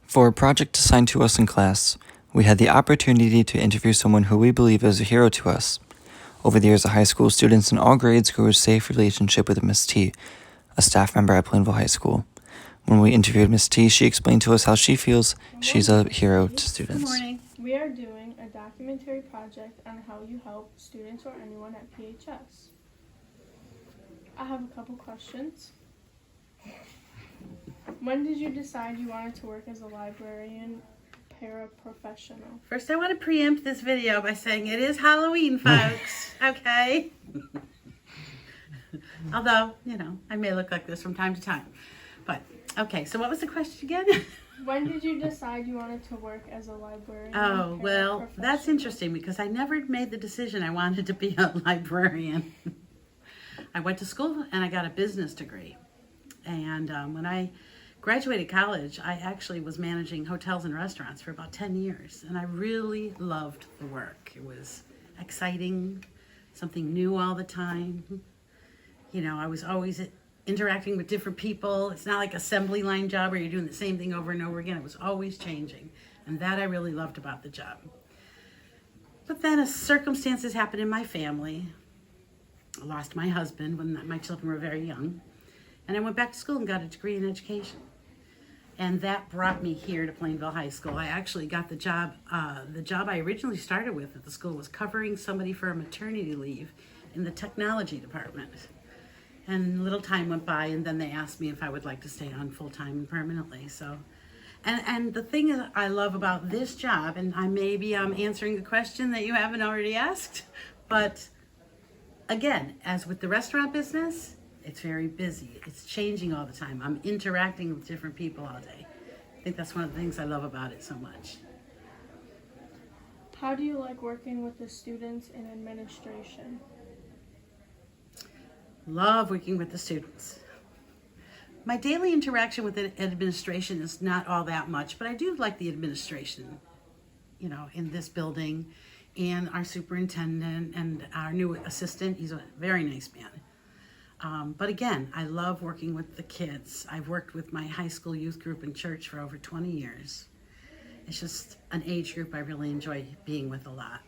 For a project assigned to us in class, we had the opportunity to interview someone who we believe is a hero to us. Over the years of high school, students in all grades grew a safe relationship with Miss T, a staff member at Plainville High School. When we interviewed Miss T, she explained to us how she feels she's a hero to students. Good morning. We are doing a documentary project on how you help students or anyone at PHS. I have a couple questions. When did you decide you wanted to work as a librarian paraprofessional? First, I want to preempt this video by saying it is Halloween, folks. Okay? Although, I may look like this from time to time. But, okay, so what was the question again? When did you decide you wanted to work as a librarian? Oh, well, that's interesting because I never made the decision I wanted to be a librarian. I went to school and I got a business degree. And when I graduated college, I actually was managing hotels and restaurants for about 10 years. And I really loved the work. It was exciting, something new all the time. I was always interacting with different people. It's not like assembly line job where you're doing the same thing over and over again. It was always changing. And that I really loved about the job. But then as circumstances happened in my family, I lost my husband when my children were very young. And I went back to school and got a degree in education. And that brought me here to Plainville High School. I actually got the job I originally started with at the school was covering somebody for a maternity leave in the technology department. And a little time went by, and then they asked me if I would like to stay on full-time and permanently. So, and the thing is I love about this job, and I maybe I'm answering a question that you haven't already asked, but again, as with the restaurant business, it's very busy. It's changing all the time. I'm interacting with different people all day. I think that's one of the things I love about it so much. How do you like working with the students in administration? Love working with the students. My daily interaction with the administration is not all that much, but I do like the administration, in this building, and our superintendent and our new assistant. He's a very nice man. But again, I love working with the kids. I've worked with my high school youth group in church for over 20 years. It's just an age group I really enjoy being with a lot.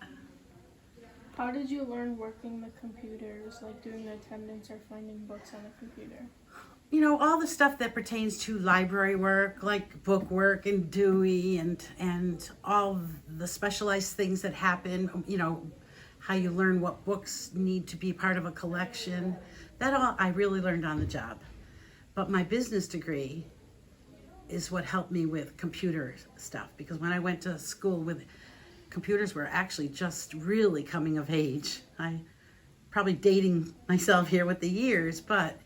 How did you learn working the computers, like doing the attendance or finding books on a computer? All the stuff that pertains to library work, like book work and Dewey and all the specialized things that happen, how you learn what books need to be part of a collection. That all I really learned on the job. But my business degree is what helped me with computer stuff, because when I went to school computers were actually just really coming of age. I probably dating myself here with the years, but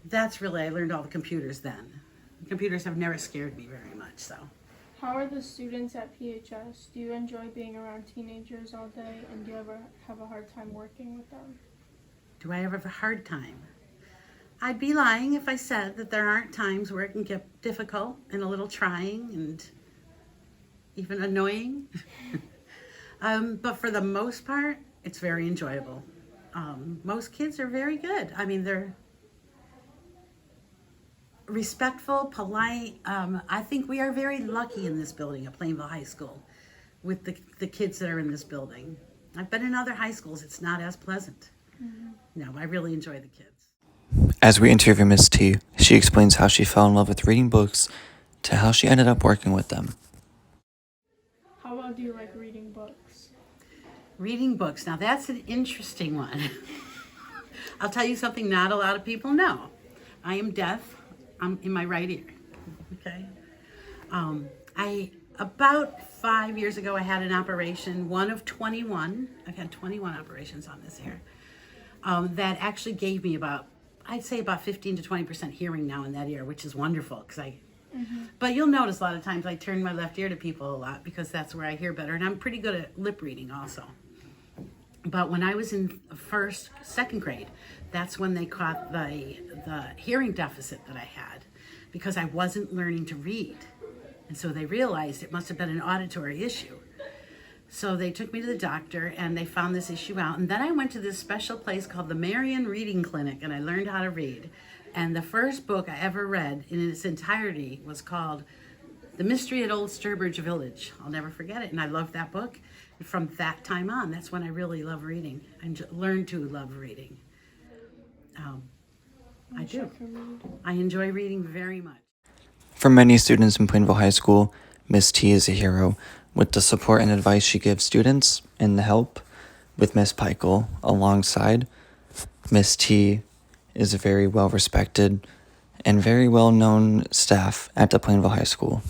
that's really, I learned all the computers then. Computers have never scared me very much, so. How are the students at PHS? Do you enjoy being around teenagers all day, and do you ever have a hard time working with them? Do I ever have a hard time? I'd be lying if I said that there aren't times where it can get difficult and a little trying and even annoying. But for the most part, it's very enjoyable. Most kids are very good. They're respectful, polite. I think we are very lucky in this building at Plainville High School with the kids that are in this building. I've been in other high schools. It's not as pleasant. Mm-hmm. No, I really enjoy the kids. As we interview Miss T, she explains how she fell in love with reading books to how she ended up working with them. How well do you like reading books? Reading books. Now that's an interesting one. I'll tell you something not a lot of people know. I am deaf. I'm in my right ear. Okay. About 5 years ago, I had an operation, one of 21. I've had 21 operations on this ear. That actually gave me I'd say about 15 to 20% hearing now in that ear, which is wonderful because But you'll notice a lot of times I turn my left ear to people a lot because that's where I hear better, and I'm pretty good at lip reading also. But when I was in second grade, that's when they caught the hearing deficit that I had because I wasn't learning to read. And so they realized it must have been an auditory issue. So they took me to the doctor and they found this issue out. And then I went to this special place called the Marion Reading Clinic and I learned how to read. And the first book I ever read in its entirety was called The Mystery at Old Sturbridge Village. I'll never forget it, and I loved that book. And from that time on, that's when I really love reading and learned to love reading. I Wish I do. could read. I enjoy reading very much. For many students in Plainville High School, Miss T is a hero with the support and advice she gives students and the help with Miss Peichel alongside. Miss T is a very well respected and very well known staff at the Plainville High School.